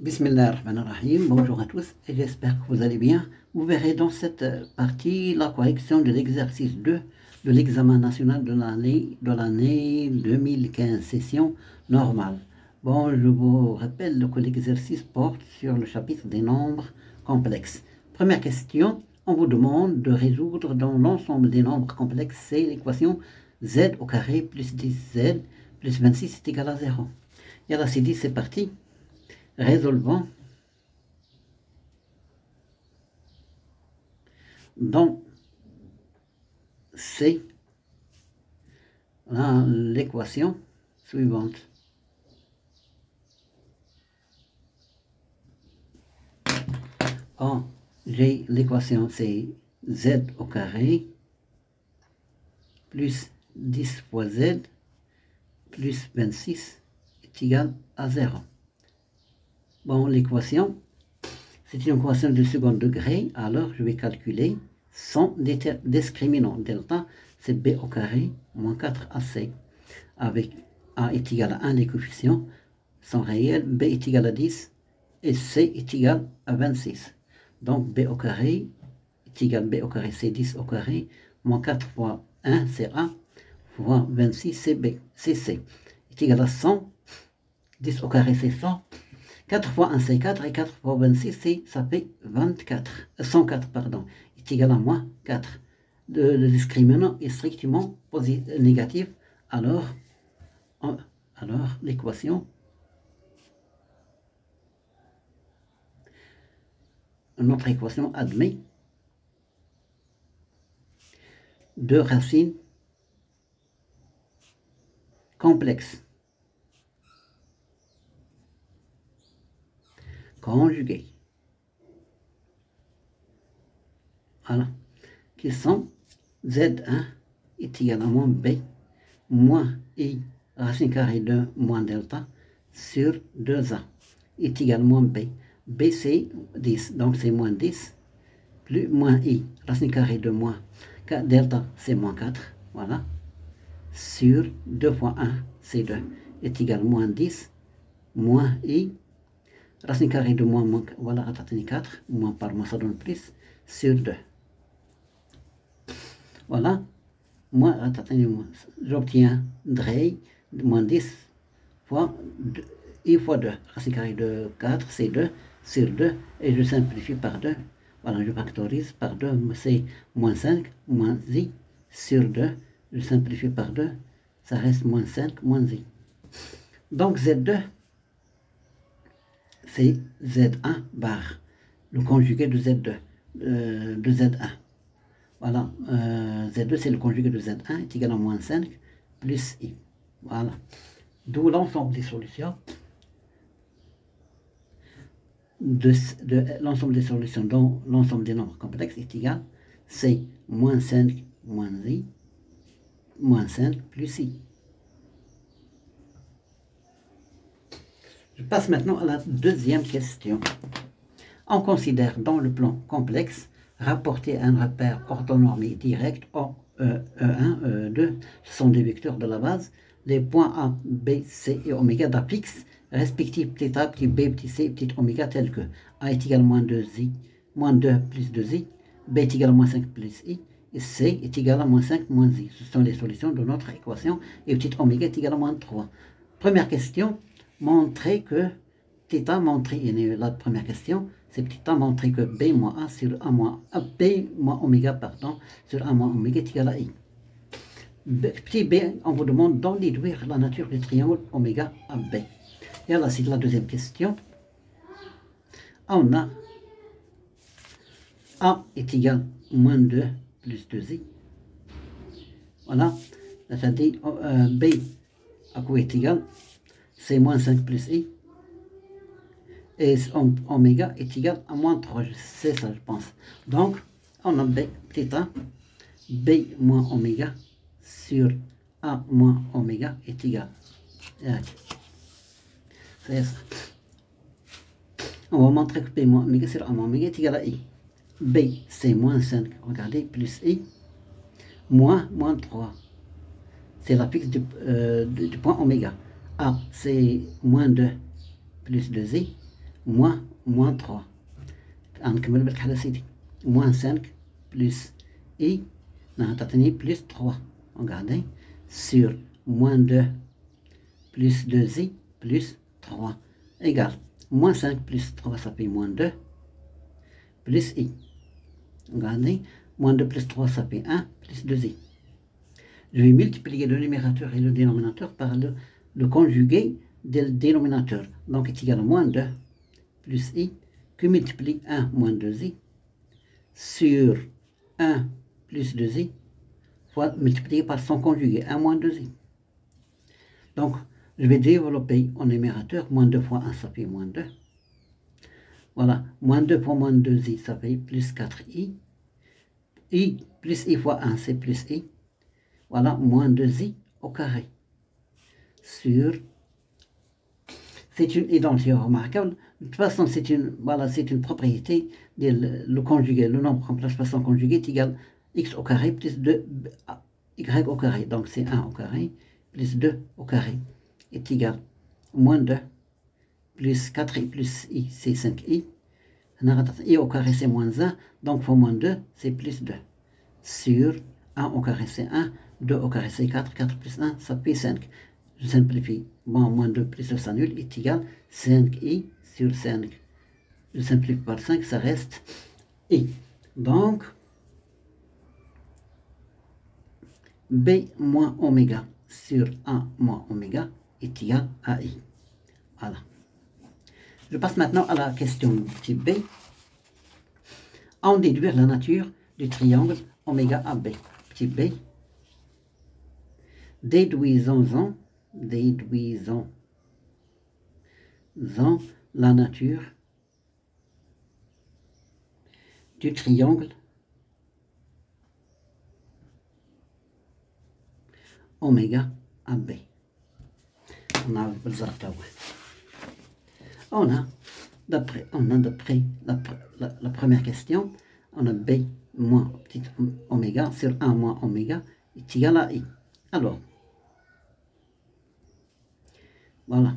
Bismillahirrahmanirrahim. Bonjour à tous et j'espère que vous allez bien. Vous verrez dans cette partie la correction de l'exercice 2 de l'examen national de l'année 2015, session normale. Bon, je vous rappelle que l'exercice porte sur le chapitre des nombres complexes. Première question, on vous demande de résoudre dans l'ensemble des nombres complexes, c'est l'équation z au carré plus 10z plus 26 est égal à 0. Et là, c'est dit, c'est parti. Résolvons donc c'est l'équation suivante. J'ai l'équation c'est z au carré plus 10 fois z plus 26 est égal à 0. Bon, l'équation, c'est une équation de second degré, alors je vais calculer son discriminant. Delta, c'est b au carré moins 4ac, avec a est égal à 1, les coefficients sont réels, b est égal à 10 et c est égal à 26. Donc b au carré est égal à b au carré, c'est 10 au carré, moins 4 fois 1, c'est a, fois 26, c'est b, c'est c, est égal à 100, 10 au carré, c'est 100. 4 fois 1 c'est 4 et 4 fois 26 ça fait 104 pardon, est égal à moins 4. Le discriminant est strictement négatif, alors l'équation, notre équation admet deux racines complexes conjuguées, voilà, qui sont z1 est égal à moins b moins i racine carrée de moins delta sur 2a est égal à moins b. B c'est 10, donc c'est moins 10, plus moins i racine carrée de moins delta c'est moins 4, voilà, sur 2 fois 1 c'est 2 est égal à moins 10, moins i racine carrée de moins, voilà, ratatiner 4, moins par moins ça donne plus, sur 2. Voilà, moins ratatiner moins, j'obtiens drey, moins 10 fois 2, i fois 2, racine carrée de 4, c'est 2, sur 2, et je simplifie par 2. Voilà, je factorise par 2, c'est moins 5, moins i, sur 2, je simplifie par 2, ça reste moins 5, moins i. Donc Z2, c'est Z1 bar, le conjugué de Z2, de Z1. Voilà, Z2 c'est le conjugué de Z1 est égal à moins 5 plus I. Voilà, d'où l'ensemble des solutions. De l'ensemble des solutions dont l'ensemble des nombres complexes est égal, c'est moins 5 moins I, moins 5 plus I. Je passe maintenant à la deuxième question. On considère dans le plan complexe rapporter un repère orthonormé direct, E1, E2, ce sont des vecteurs de la base, les points A, B, C et oméga d'apix, respectifs petit a, petit b, petit c, petit oméga, tels que A est égal à moins 2i, moins 2 plus 2i, B est égal à moins 5 plus i, et C est égal à moins 5 moins i. Ce sont les solutions de notre équation, et petit oméga est égal à moins 3. Première question, montrer que θ, la première question, c'est petit a montrer que b moins a sur a moins a, b moins oméga, pardon, sur a moins oméga est égal à i. Petit b, on vous demande d'en déduire la nature du triangle oméga à b. Et là, c'est la deuxième question. On a a est égal à moins 2 plus 2i. Voilà, c'est-à-dire b à quoi est égal, c'est moins 5 plus i. Et oméga est égal à moins 3, c'est ça je pense. Donc, on a b, petit a, b moins oméga sur a moins oméga est égal. C'est ça. On va montrer que b moins oméga sur a moins oméga est égal à i. B, c'est moins 5, regardez, plus i, moins 3. C'est la fixe du point oméga. A, c'est moins 2 plus 2i. moins 3. Moins 5 plus I, plus 3. Regardez, sur moins 2 plus 2i plus 3 égale moins 5 plus 3, ça fait moins 2 plus i. Regardez, moins 2 plus 3, ça fait 1 plus 2i. Je vais multiplier le numérateur et le dénominateur par le conjugué du dénominateur. Donc, est égal à moins 2 plus i, que multiplie 1 moins 2i sur 1 plus 2i, fois multiplié par son conjugué, 1 moins 2i. Donc, je vais développer en numérateur, moins 2 fois 1, ça fait moins 2. Voilà, moins 2 fois moins 2i, ça fait plus 4i. I plus i fois 1, c'est plus i. Voilà, moins 2i au carré. Sur... C'est une identité remarquable. De toute façon, c'est une propriété. Le conjugué, le nombre complexe par son conjugué est égal à x au carré plus 2 y au carré. Donc, c'est 1 au carré plus 2 au carré est égal à moins 2 plus 4i plus i, c'est 5i. I au carré, c'est moins 1. Donc, fois moins 2, c'est plus 2. Sur 1 au carré, c'est 1. 2 au carré, c'est 4. 4 plus 1, ça fait 5. Je simplifie. Bon, moins 2 plus 2 s'annule est égal à 5i sur 5. Je simplifie par 5, ça reste i. Donc, b moins oméga sur a moins oméga est égal à i. Voilà. Je passe maintenant à la question type B. En déduire la nature du triangle oméga AB. Type B. Déduisons la nature du triangle oméga AB. On a d'après la première question, on a B moins petit oméga sur 1 moins oméga est égal à I. Alors, voilà.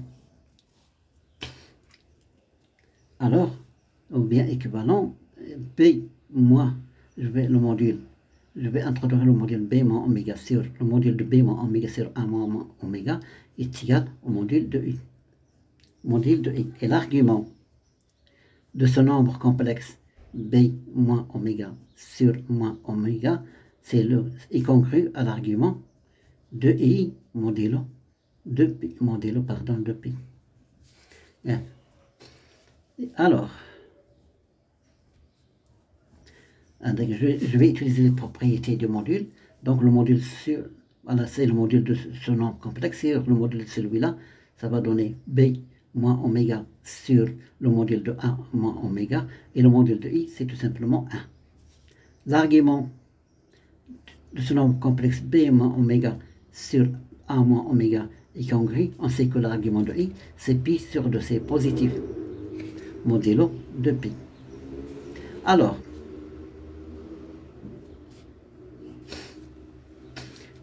Alors, ou bien équivalent, B moins, je vais introduire le module B moins oméga sur le module de B moins oméga sur 1 moins oméga est égal au module de I. Module de I. Et l'argument de ce nombre complexe B moins oméga sur moins oméga, c'est est congru à l'argument de I modulo de P. De P. Bien. Alors, je vais utiliser les propriétés du module. Donc le module voilà, c'est le module de ce nombre complexe. Sur le module de celui-là, ça va donner B moins oméga sur le module de A moins oméga. Et le module de I, c'est tout simplement 1. L'argument de ce nombre complexe B moins oméga sur A moins oméga est congru. On sait que l'argument de I, c'est pi sur 2, c'est positif. Modulo de pi. Alors,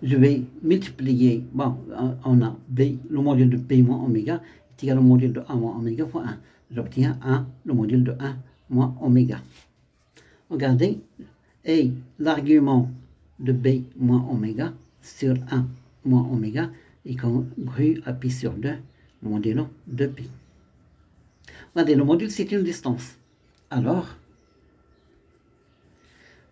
je vais multiplier, bon, on a B, le module de B moins oméga est égal au module de A moins oméga fois 1. J'obtiens le module de 1 moins oméga. Regardez, et l'argument de B moins oméga sur 1 moins oméga est congru à pi sur 2, modulo de pi. Regardez, le module c'est une distance. Alors,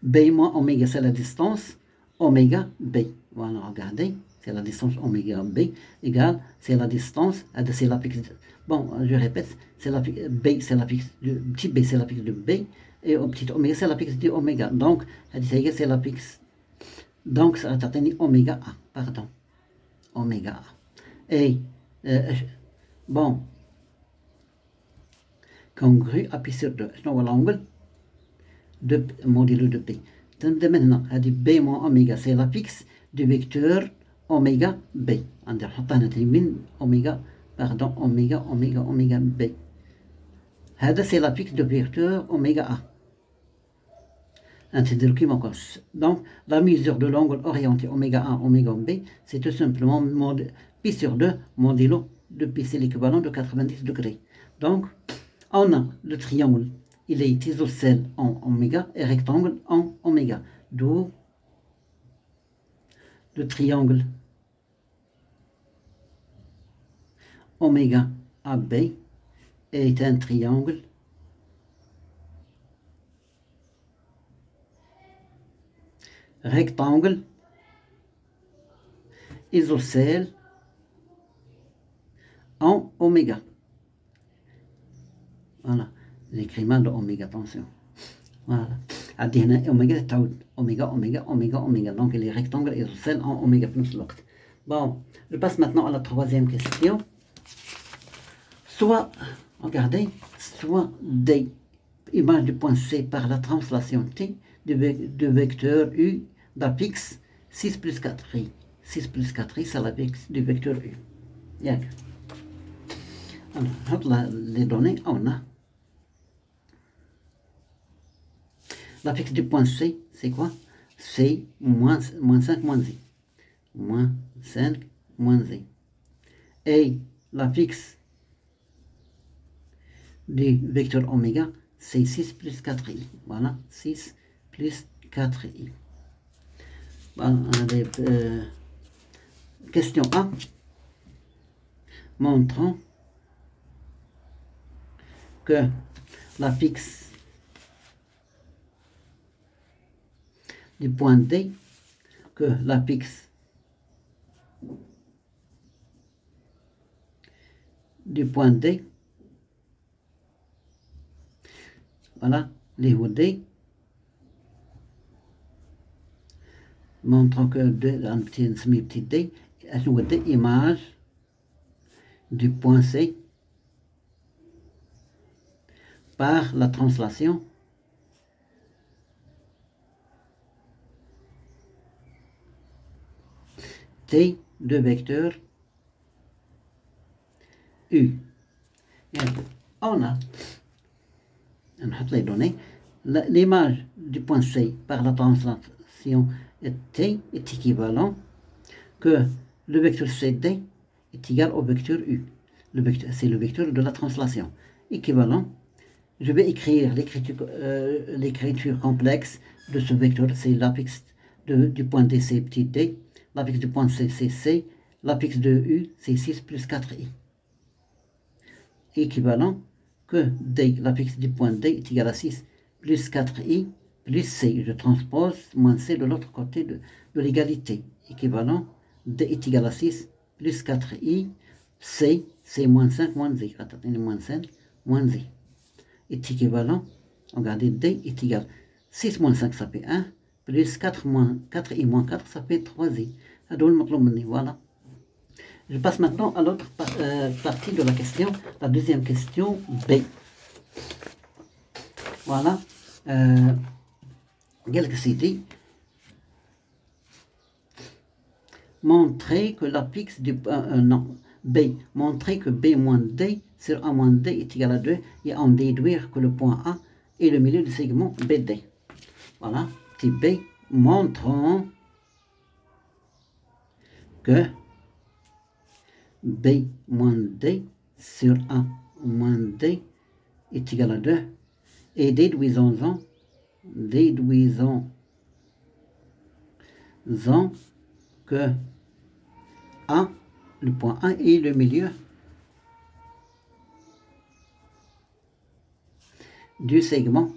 B moins oméga c'est la distance, oméga B. Voilà, regardez, c'est la distance oméga B égale, c'est la distance, c'est l'apex. Bon, je répète, c'est l'apex B, c'est l'apex de petit b, c'est l'apex de B, et au petit oméga, c'est l'apex de oméga. Donc, c'est l'apex. Donc, ça va atteindre oméga A, pardon. Oméga A. Et, bon, congru à pi sur 2. Donc, l'angle de modulo de P. Maintenant, B moins oméga, c'est l'apex du vecteur oméga B. On dit oméga, pardon, oméga B. C'est l'apex du vecteur oméga A. Donc, la mesure de l'angle orienté oméga A, oméga B, c'est tout simplement pi sur 2 modulo de P, c'est l'équivalent de 90 degrés. Donc, On a le triangle, il est isocèle en oméga et rectangle en oméga. D'où le triangle oméga AB est un triangle rectangle isocèle en oméga. Voilà, j'écris mal oméga, attention. Voilà. Oméga. Donc, il est rectangle isocèle en oméga plus l'octe. Bon, je passe maintenant à la troisième question. Soit, regardez, soit D, image du point C par la translation T de vecteur U d'apixe 6 plus 4i. 6 plus 4i, c'est l'apixe du vecteur U. Alors, les données, on a l'apixe du point C, c'est quoi? C'est moins 5 moins i. Moins 5 moins i. Et l'apixe du vecteur oméga, c'est 6 plus 4i. Voilà, 6 plus 4i. Voilà, question A. Montrons que l'apixe du point D, que l'apixe du point D, voilà, les D, montrons que un petit d, image du point C par la translation T de vecteur U. On a les données. L'image du point C par la translation T est équivalent que le vecteur CD est égal au vecteur U. C'est le vecteur de la translation. Équivalent. Je vais écrire l'écriture complexe de ce vecteur. C'est l'apixe du point D, c'est petit d. L'apixe du point C, c'est C. L'apixe de U, c'est 6 plus 4i. Équivalent que D, l'apixe du point D est égal à 6 plus 4i plus C. Je transpose moins C de l'autre côté de l'égalité. Équivalent, D est égal à 6 plus 4i. C, c'est moins 5 moins i. Moins 5 moins i. Est équivalent, regardez, D est égal 6 moins 5, ça fait 1, plus 4i moins 4, ça fait 3i. Voilà. Je passe maintenant à l'autre partie de la question, la deuxième question, B. Voilà. Quelque chose dit. Montrer que l'apixe du... non, B. Montrer que B moins D sur A moins D est égal à 2 et en déduire que le point A est le milieu du segment BD. Voilà. Petit B. Montrons que B moins D sur A moins D est égal à 2 et déduisons que A, le point A est le milieu du segment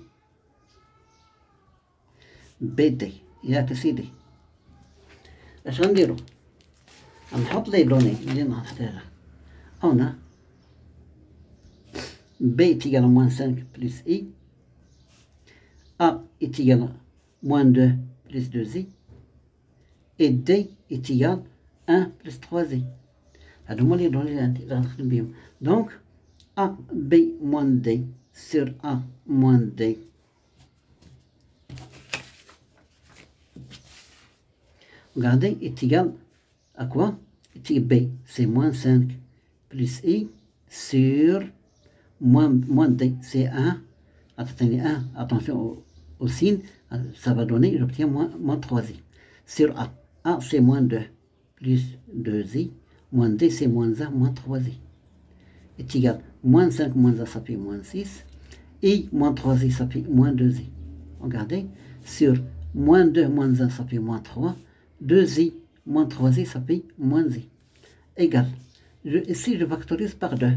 BD. Il y a que CD. ايش غنديرو؟ نحط لي دوني اللي نحطها. On a B est égal à moins 5 plus I. A est égal à moins 2 plus 2i. Et D est égal à 1 plus 3i. Donc, A, B moins D sur A moins D. Regardez, est égal à quoi? B, c'est moins 5 plus I sur moins D, c'est 1. Attendez, 1, attention au signe, ça va donner, j'obtiens moins 3i. Sur A, A c'est moins 2 plus 2i, moins D c'est moins 1, moins 3i. Est égal à moins 5 moins 1, ça fait moins 6. I moins 3i, ça fait moins 2i. Regardez, sur moins 2 moins 1, ça fait moins 3. 2i moins 3i, ça fait moins i. Égal. Ici, je factorise par 2.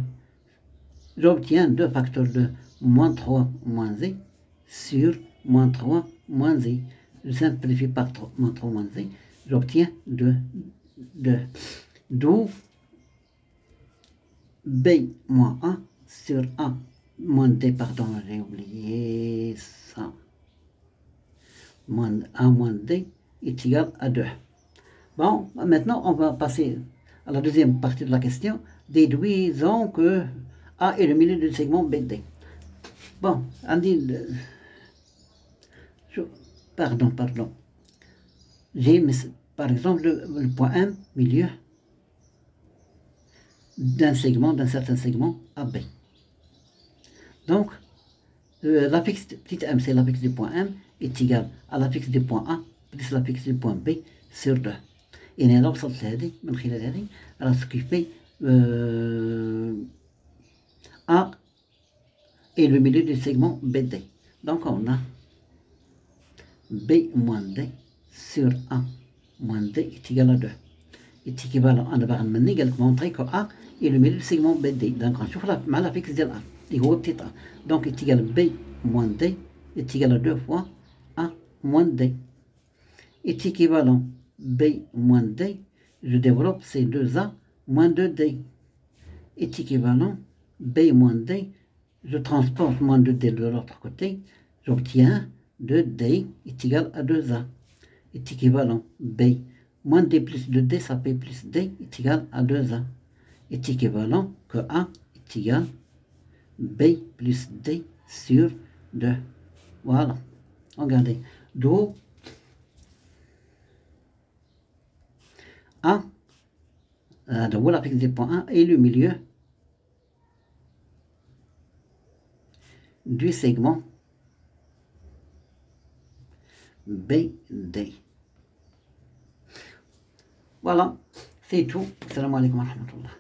J'obtiens 2 facteurs de moins 3 moins i sur moins 3 moins i. Je simplifie par moins 3 moins i. J'obtiens 2. D'où b moins 1 sur a moins d, pardon, j'ai oublié ça. Moins a moins d est égal à 2. Bon, maintenant, on va passer à la deuxième partie de la question. Déduisons que A est le milieu du segment BD. Bon, on dit... Pardon. J'ai, par exemple, le point M, milieu d'un certain segment AB. Donc, l'affixe petit m, c'est l'affixe du point M, est égal à l'affixe du point A plus l'affixe du point B sur 2. Et on a l'obstat هذه من خلال هذه alors ce qui fait A est le milieu du segment BD. Donc on a B moins D sur A moins D est égal à 2. est équivalent à نبغي montrer que A est le milieu du segment BD. Donc on va مع l'affixe ديال A اللي هو petit a. Donc est égal à B moins D est égal à 2 fois A moins D. Est équivalent B moins D, je développe ces 2A moins 2D. Est équivalent B moins D, je transporte moins 2D de l'autre côté, j'obtiens 2D est égal à 2A. Est équivalent B moins D plus 2D, ça fait plus D est égal à 2A. Est équivalent que A est égal B plus D sur 2. Voilà. Regardez. D'où A, donc l'affixe du point A est le milieu du segment BD. Voilà, c'est tout. Assalamu alaikum wa rahmatullah.